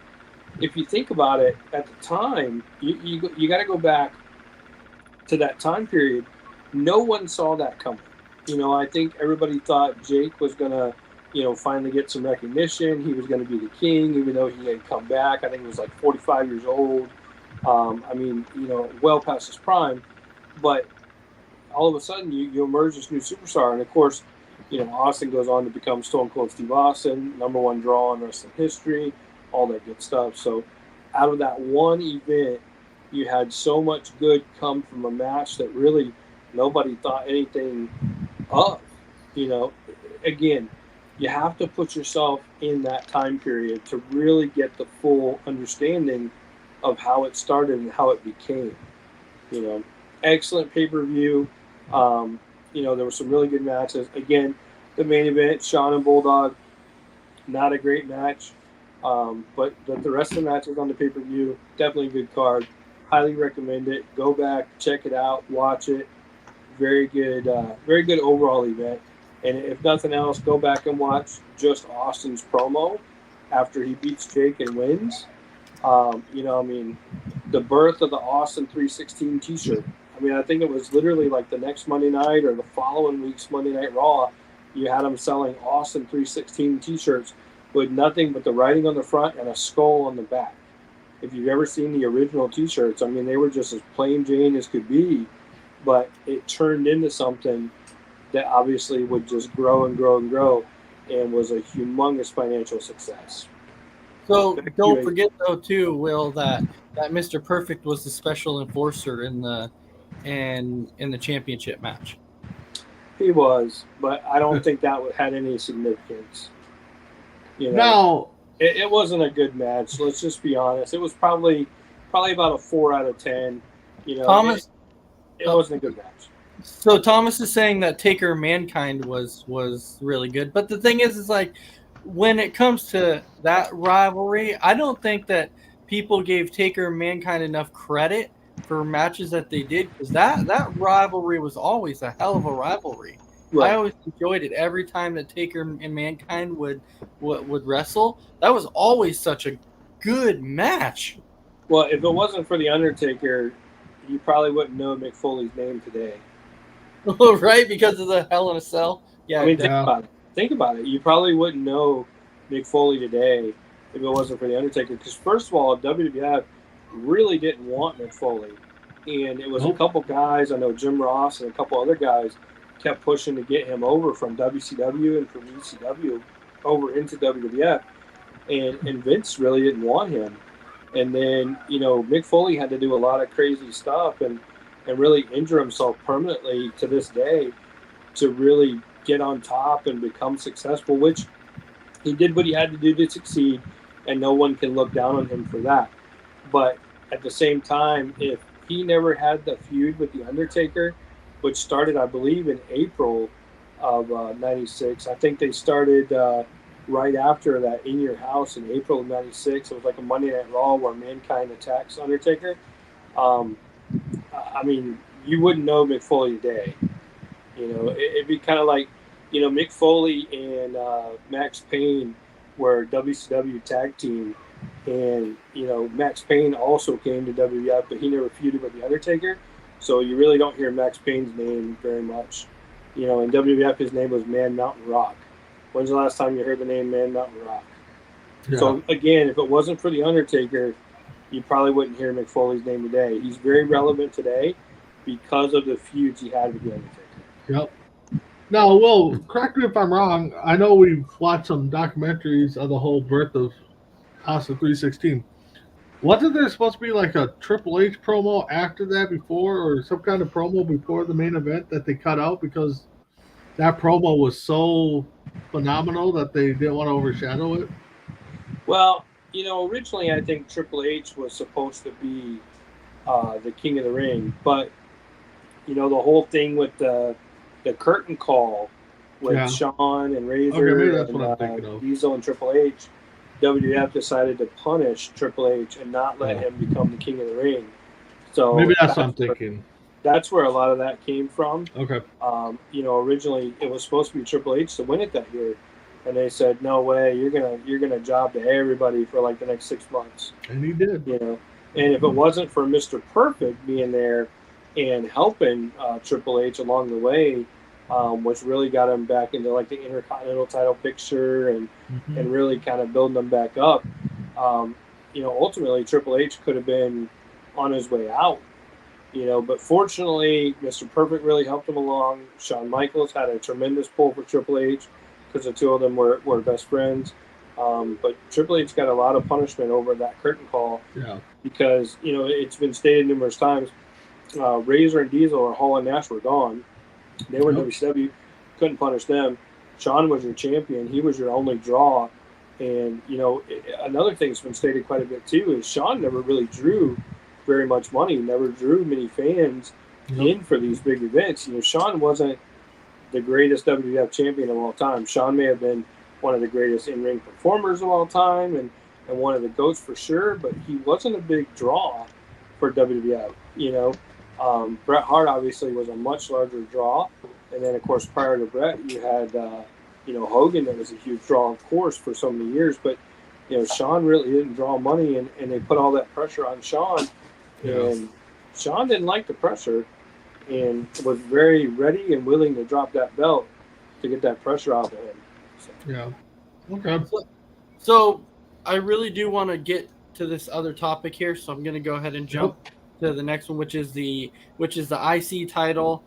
if you think about it, at the time, you got to go back to that time period. No one saw that coming. I think everybody thought Jake was going to, finally get some recognition. He was going to be the king, even though he had come back. I think he was like 45 years old. Well past his prime. But all of a sudden, you emerge this new superstar. And of course, Austin goes on to become Stone Cold Steve Austin, #1 draw in wrestling history, all that good stuff. So out of that one event, you had so much good come from a match that really nobody thought anything of. Again, you have to put yourself in that time period to really get the full understanding of how it started and how it became. Excellent pay-per-view. There were some really good matches. Again, the main event, Shawn and Bulldog, not a great match. But the rest of the matches on the pay-per-view, definitely a good card. Highly recommend it. Go back, check it out, watch it. Very good overall event. And if nothing else, go back and watch just Austin's promo after he beats Jake and wins. The birth of the Austin 316 t-shirt. I think it was literally like the next Monday night or the following week's Monday Night Raw, you had them selling Austin 316 t-shirts with nothing but the writing on the front and a skull on the back. If you've ever seen the original t-shirts, they were just as plain Jane as could be, but it turned into something that obviously would just grow and grow and grow and was a humongous financial success. So don't forget though too, Will, that Mr. Perfect was the special enforcer in the championship match. He was, but I don't think that had any significance. No, it wasn't a good match. Let's just be honest. It was probably about a 4 out of 10. Thomas, it wasn't a good match. So Thomas is saying that Taker Mankind was really good, but the thing is like when it comes to that rivalry, I don't think that people gave Taker Mankind enough credit for matches that they did, because that rivalry was always a hell of a rivalry. Right. I always enjoyed it every time that Taker and Mankind would wrestle. That was always such a good match. Well, if it wasn't for the Undertaker, you probably wouldn't know Mick Foley's name today. Right, because of the Hell in a Cell. Yeah, think about it. You probably wouldn't know Mick Foley today if it wasn't for the Undertaker. Because first of all, WWF really didn't want Mick Foley, and it was a couple guys. I know Jim Ross and a couple other guys kept pushing to get him over from WCW and from ECW over into WWF, and Vince really didn't want him. And then Mick Foley had to do a lot of crazy stuff and really injure himself permanently to this day to really get on top and become successful, which he did what he had to do to succeed, and no one can look down on him for that. But at the same time, if he never had the feud with The Undertaker, which started, I believe, in April of 96, I think they started right after that In Your House in April of 96. It was like a Monday Night Raw where Mankind attacks Undertaker. You wouldn't know Mick Foley today. It'd be kind of like, Mick Foley and Max Payne were WCW tag team, and Max Payne also came to WWF, but he never feuded with The Undertaker, so you really don't hear Max Payne's name very much. In WWF, his name was Man Mountain Rock. When's the last time you heard the name Man Mountain Rock? Yeah. So again, if it wasn't for the Undertaker, you probably wouldn't hear Mick Foley's name today. He's very relevant today because of the feuds he had with the Undertaker. Yep. Now, Will, correct me if I'm wrong. I know we've watched some documentaries of the whole birth of House of 316. Wasn't there supposed to be like a Triple H promo after that before, or some kind of promo before the main event that they cut out because that promo was so phenomenal that they didn't want to overshadow it? Well, originally I think Triple H was supposed to be the King of the Ring, but the whole thing with the curtain call with Shawn and Razor and Diesel and Triple H, WWF decided to punish Triple H and not let him become the King of the Ring. So maybe that's what I'm thinking. That's where a lot of that came from. Okay. Originally it was supposed to be Triple H to win it that year, and they said, "No way, you're gonna job to everybody for like the next 6 months." And he did. And if it wasn't for Mr. Perfect being there and helping Triple H along the way, which really got him back into like the Intercontinental title picture and really kind of building them back up. Ultimately Triple H could have been on his way out. But fortunately, Mr. Perfect really helped him along. Shawn Michaels had a tremendous pull for Triple H because the two of them were best friends. But Triple H got a lot of punishment over that curtain call because, it's been stated numerous times, Razor and Diesel or Hall and Nash were gone. They were in WCW, couldn't punish them. Shawn was your champion. He was your only draw. And, another thing that's been stated quite a bit, too, is Shawn never really drew very much money, never drew many fans in for these big events. Shawn wasn't the greatest WWF champion of all time. Shawn may have been one of the greatest in-ring performers of all time and one of the GOATs for sure, but he wasn't a big draw for WWF. Bret Hart obviously was a much larger draw. And then, of course, prior to Bret, you had, Hogan that was a huge draw, of course, for so many years. But, Shawn really didn't draw money, and they put all that pressure on Shawn. And Shawn didn't like the pressure and was very ready and willing to drop that belt to get that pressure off of him. So. Okay. So I really do want to get to this other topic here, so I'm going to go ahead and jump to the next one, which is the IC title.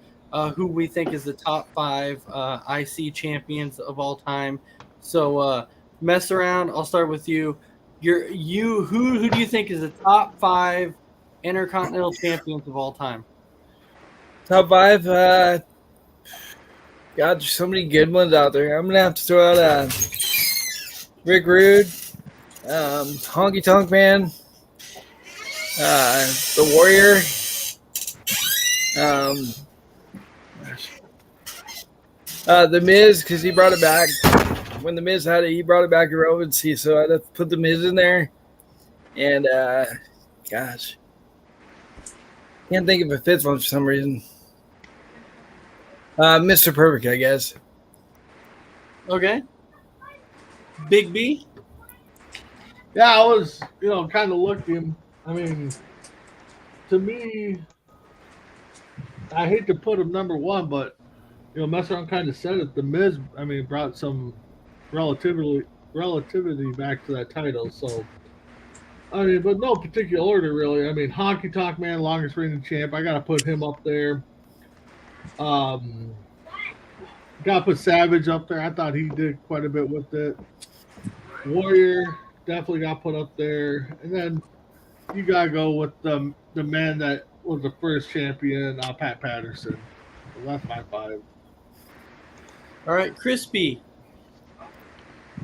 Who we think is the top 5 IC champions of all time. So mess around. I'll start with you. Who do you think is the top 5 Intercontinental champions of all time? Top 5. God, there's so many good ones out there. I'm gonna have to throw out Rick Rude, Honky Tonk Man, the Warrior. The Miz, because he brought it back. When the Miz had it, he brought it back to relevancy, so I'd have to put the Miz in there. And, gosh. Can't think of a 5th one for some reason. Mr. Perfect, I guess. Okay. Big B? Yeah, I was, kind of looking. I mean, to me, I hate to put him number 1, but mess around kind of said it. The Miz, brought some relativity back to that title. So, but no particular order really. Honky Tonk Man, longest reigning champ. I gotta put him up there. Gotta put Savage up there. I thought he did quite a bit with it. Warrior definitely got put up there, and then you gotta go with the man that was the first champion, Pat Patterson. So that's my 5. All right, Crispy.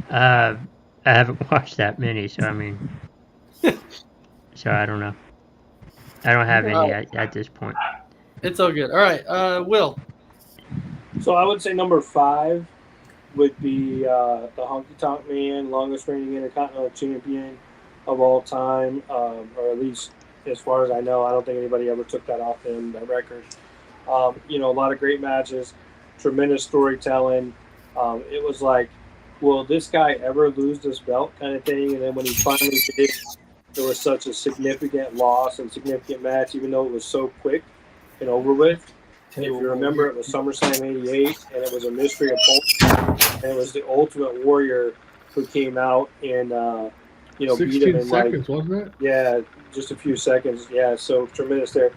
I haven't watched that many, so so I don't know. I don't have any at this point. It's all good. All right, Will. So I would say number 5 would be the Honky Tonk Man, longest reigning Intercontinental champion of all time, or at least as far as I know. I don't think anybody ever took that off him, that record. A lot of great matches, tremendous storytelling. It was like, will this guy ever lose this belt kind of thing? And then when he finally did, there was such a significant loss and significant match, even though it was so quick and over with. If you remember, it was SummerSlam '88, and it was a mystery opponent, and it was the Ultimate Warrior who came out and beat him 16 in seconds, wasn't it? Yeah, just a few seconds. Yeah, so tremendous there.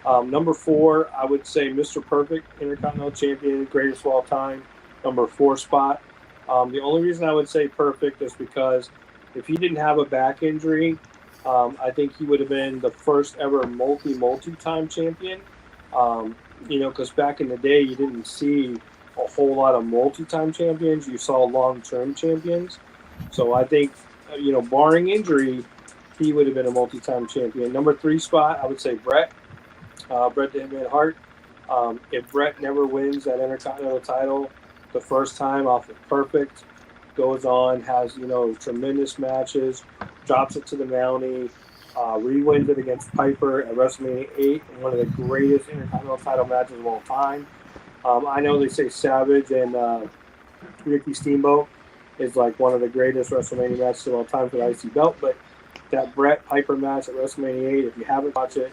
Number 4, I would say Mr. Perfect, Intercontinental Champion, greatest of all time. Number 4 spot. The only reason I would say Perfect is because if he didn't have a back injury, I think he would have been the first ever multi-time champion. Because back in the day, you didn't see a whole lot of multi-time champions. You saw long-term champions. So I think, barring injury, he would have been a multi-time champion. Number 3 spot, I would say Bret. Bret the Hitman Hart. If Bret never wins that Intercontinental title the first time off of Perfect, goes on, has, tremendous matches, drops it to the Mountie, re-wins it against Piper at WrestleMania 8, in one of the greatest Intercontinental title matches of all time. I know they say Savage and Ricky Steamboat is like one of the greatest WrestleMania matches of all time for the IC belt, but that Bret Piper match at WrestleMania 8, if you haven't watched it,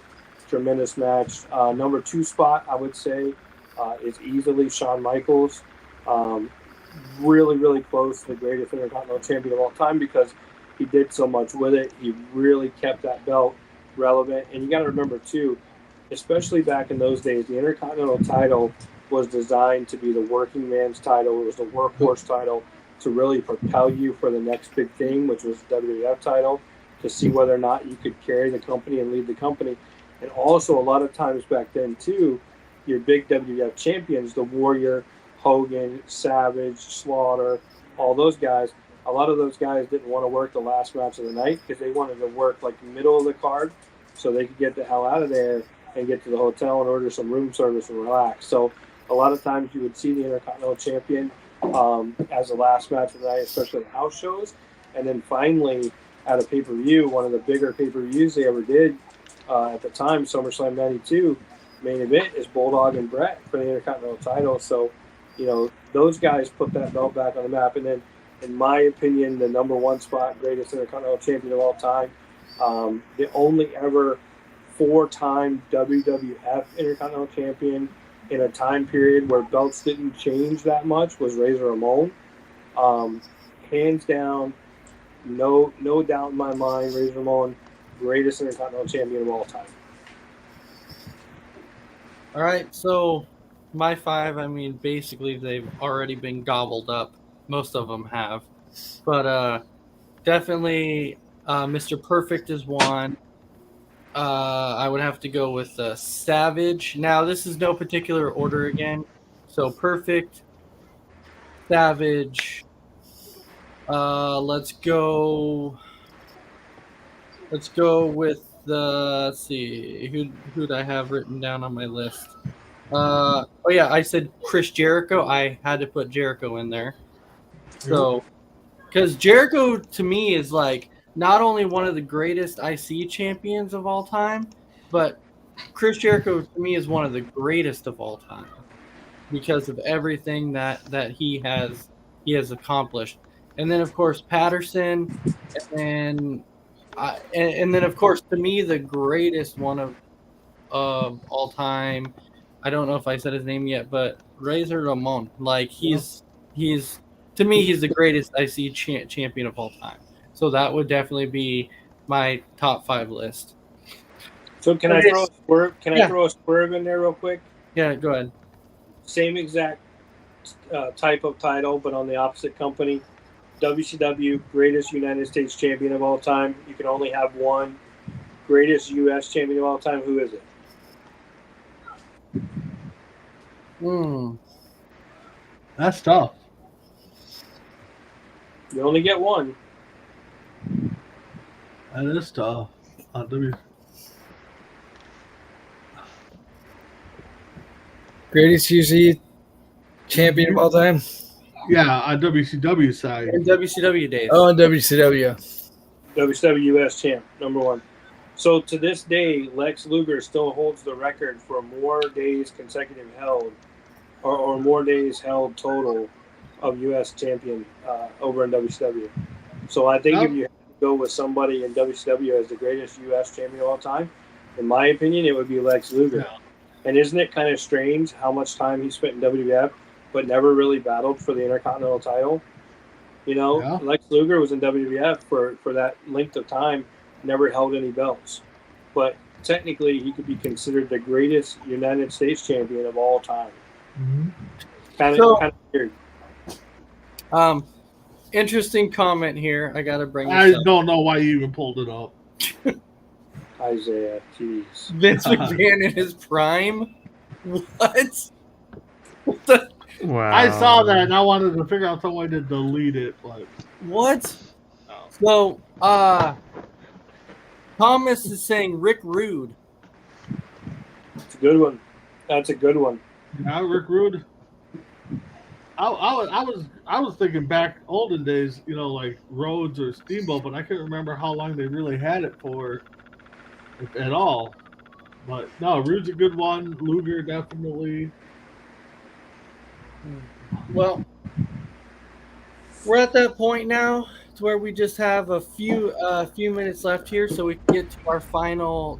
tremendous match. Number 2 spot, I would say, is easily Shawn Michaels. Really, really close to the greatest Intercontinental champion of all time because he did so much with it. He really kept that belt relevant. And you got to remember, too, especially back in those days, the Intercontinental title was designed to be the working man's title. It was the workhorse title to really propel you for the next big thing, which was the WWF title, to see whether or not you could carry the company and lead the company. And also, a lot of times back then, too, your big WWF champions, the Warrior, Hogan, Savage, Slaughter, all those guys, a lot of those guys didn't want to work the last match of the night because they wanted to work like middle of the card so they could get the hell out of there and get to the hotel and order some room service and relax. So a lot of times you would see the Intercontinental Champion as the last match of the night, especially at house shows. And then finally, at a pay-per-view, one of the bigger pay-per-views they ever did at the time, SummerSlam 92, main event is Bulldog and Bret for the Intercontinental title. So, those guys put that belt back on the map. And then, in my opinion, the number 1 spot, greatest Intercontinental champion of all time, the only ever 4-time WWF Intercontinental champion in a time period where belts didn't change that much was Razor Ramon. Hands down, no doubt in my mind, Razor Ramon, greatest Intercontinental champion of all time. All right, so my 5, basically they've already been gobbled up. Most of them have. But definitely Mr. Perfect is one. I would have to go with Savage. Now, this is no particular order again. So Perfect, Savage. Let's go with let's see, who'd I have written down on my list? I said Chris Jericho. I had to put Jericho in there. So, because Jericho to me is like not only one of the greatest IC champions of all time, but Chris Jericho to me is one of the greatest of all time because of everything that he has accomplished. And then of course Patterson, and then of course to me the greatest one of all time. I don't know if I said his name yet, but Razor Ramon. Like he's to me he's the greatest IC champion of all time. So that would definitely be my top 5 list. So can I throw a swerve? Can I throw a swerve in there real quick? Yeah, go ahead. Same exact type of title, but on the opposite company. WCW, greatest United States champion of all time. You can only have one. Greatest U.S. champion of all time. Who is it? That's tough. You only get one. That is tough. Greatest UC champion of all time. Yeah, on WCW side. In WCW days. Oh, in WCW. WCW US champ, number 1. So to this day, Lex Luger still holds the record for more days consecutive held, or more days held total of U.S. champion over in WCW. So I think if you had to go with somebody in WCW as the greatest U.S. champion of all time, in my opinion, it would be Lex Luger. And isn't it kind of strange how much time he spent in WWF, but never really battled for the Intercontinental title? You know, Yeah. Lex Luger was in WWF for that length of time, never held any belts. But technically, he could be considered the greatest United States champion of all time. Mm-hmm. Kind So- of weird. Interesting comment here. I gotta bring I this up. don't know why you even pulled it up. Isaiah, jeez. Vince McMahon in his prime. What? What the- Wow. I saw that and I wanted to figure out some way to delete it, but What? no. So, Thomas is saying Rick Rude. It's a good one. That's a good one. Yeah, Rick Rude. I was thinking back olden days, you know, like Rhodes or Steamboat, but I couldn't remember how long they really had it for, if at all. But no, Rude's a good one. Luger definitely. Well, we're at that point now to where we just have a few minutes left here, so we can get to our final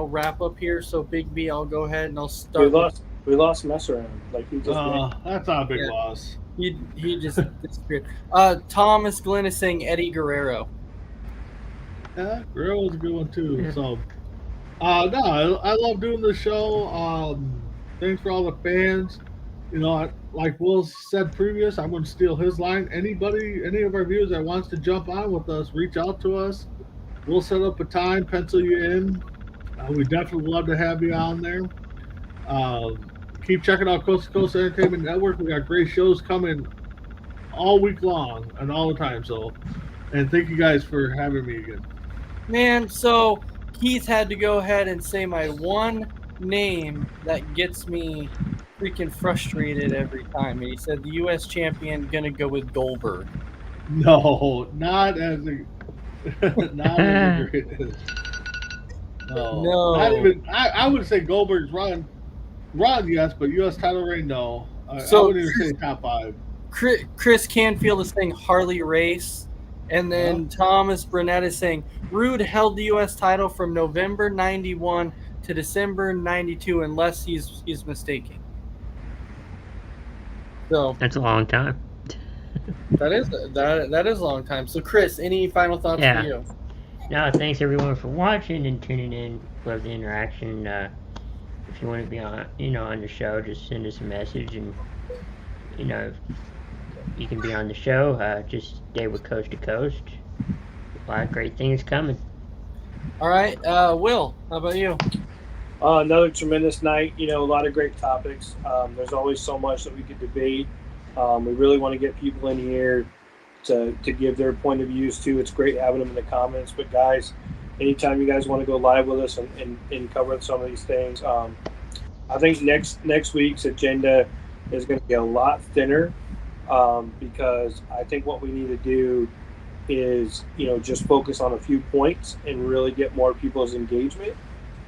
wrap up here. So Big B, I'll go ahead and I'll start. We lost mess around. Like he just That's not a big Yeah. loss. He just disappeared. Thomas Glenn is saying Eddie Guerrero. Yeah, Guerrero was a good one too. So, no, I love doing the show. Thanks for all the fans. You know, like Will said previous, I'm going to steal his line. Anybody, any of our viewers that wants to jump on with us, reach out to us. We'll set up a time, pencil you in. We definitely love to have you on there. Keep checking out Coast to Coast Entertainment Network. We got great shows coming all week long and all the time. So, and thank you guys for having me again. Man, so Keith had to go ahead and say my one name that gets me freaking frustrated every time. And he said the U.S. champion, gonna go with Goldberg. No, not as a not as a great. No. Not even. I would say Goldberg's run, yes, but U.S. title reign, no. I So- wouldn't even say top 5. Chris Canfield is saying Harley Race. And then Thomas Burnett is saying Rude held the U.S. title from November 91 to December 92, unless he's mistaken. So That's a long time. that is a long time. So Chris, any final thoughts Yeah. for you? No, thanks everyone for watching and tuning in. Love the interaction. If you want to be on, on the show, just send us a message, and you can be on the show. Just stay with Coast to Coast. A lot of great things coming. All right, Will, how about you? Another tremendous night. A lot of great topics. There's always so much that we could debate. We really want to get people in here to give their point of views too. It's great having them in the comments. But guys, anytime you guys want to go live with us and cover some of these things, I think next week's agenda is going to be a lot thinner because I think what we need to do is just focus on a few points and really get more people's engagement.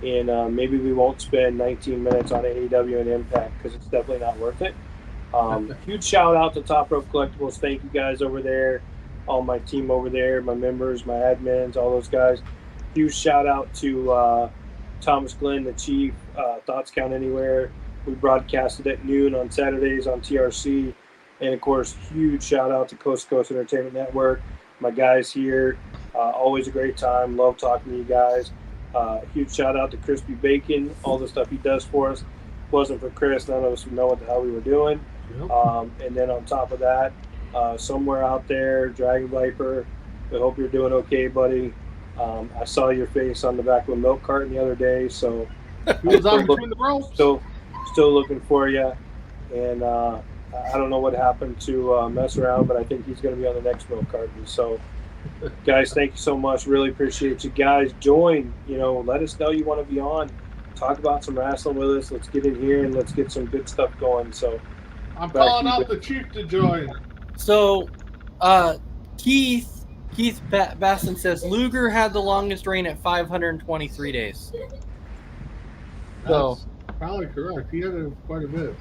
And maybe we won't spend 19 minutes on AEW and Impact because it's definitely not worth it. Huge shout out to Top Rope Collectibles. Thank you guys over there, all my team over there, my members, my admins, all those guys. Huge shout out to Thomas Glenn, the chief, Thoughts Count Anywhere. We broadcasted at noon on Saturdays on TRC. And of course, huge shout out to Coast to Coast Entertainment Network. My guys here, always a great time. Love talking to you guys. Huge shout out to Crispy Bacon, all the stuff he does for us. If it wasn't for Chris, none of us would know what the hell we were doing. Yep. And then on top of that, somewhere out there, Dragon Viper, I hope you're doing okay, buddy. I saw your face on the back of a milk carton the other day, so He was on between the ropes. still looking for you. And I don't know what happened to Mess Around, but I think he's going to be on the next milk carton. So, guys, thank you so much. Really appreciate you guys. Join. Let us know you want to be on. Talk about some wrestling with us. Let's get in here and let's get some good stuff going. So, I'm calling out the chief to join. So, Keith Basson says Luger had the longest reign at 523 days. So, That's probably correct. He had quite a bit.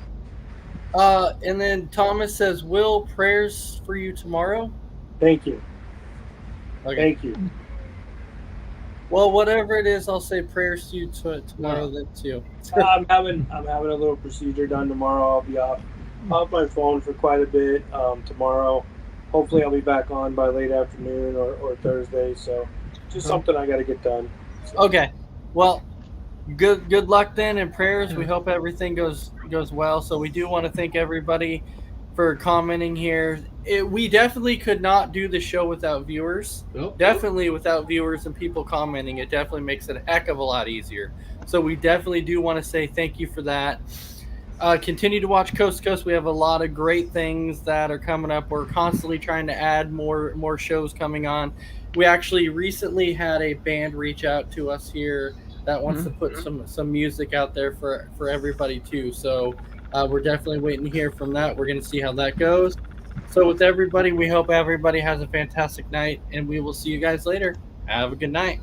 and then Thomas says, Will, prayers for you tomorrow? thank you. Okay. Thank you. Well, whatever it is, I'll say prayers to you tomorrow then too. I'm having a little procedure done tomorrow. I'll be off my phone for quite a bit tomorrow. Hopefully, I'll be back on by late afternoon or Thursday. So, just something I got to get done. So. Okay. Well, good luck then, and prayers. We hope everything goes well. So we do want to thank everybody for commenting here. We definitely could not do the show without viewers. Yep. Definitely without viewers and people commenting, it definitely makes it a heck of a lot easier. So we definitely do want to say thank you for that. Continue to watch Coast to Coast. We have a lot of great things that are coming up. We're constantly trying to add more shows coming on. We actually recently had a band reach out to us here that wants to put some music out there for everybody too. So we're definitely waiting to hear from that. We're going to see how that goes. So with everybody, we hope everybody has a fantastic night, and we will see you guys later. Have a good night.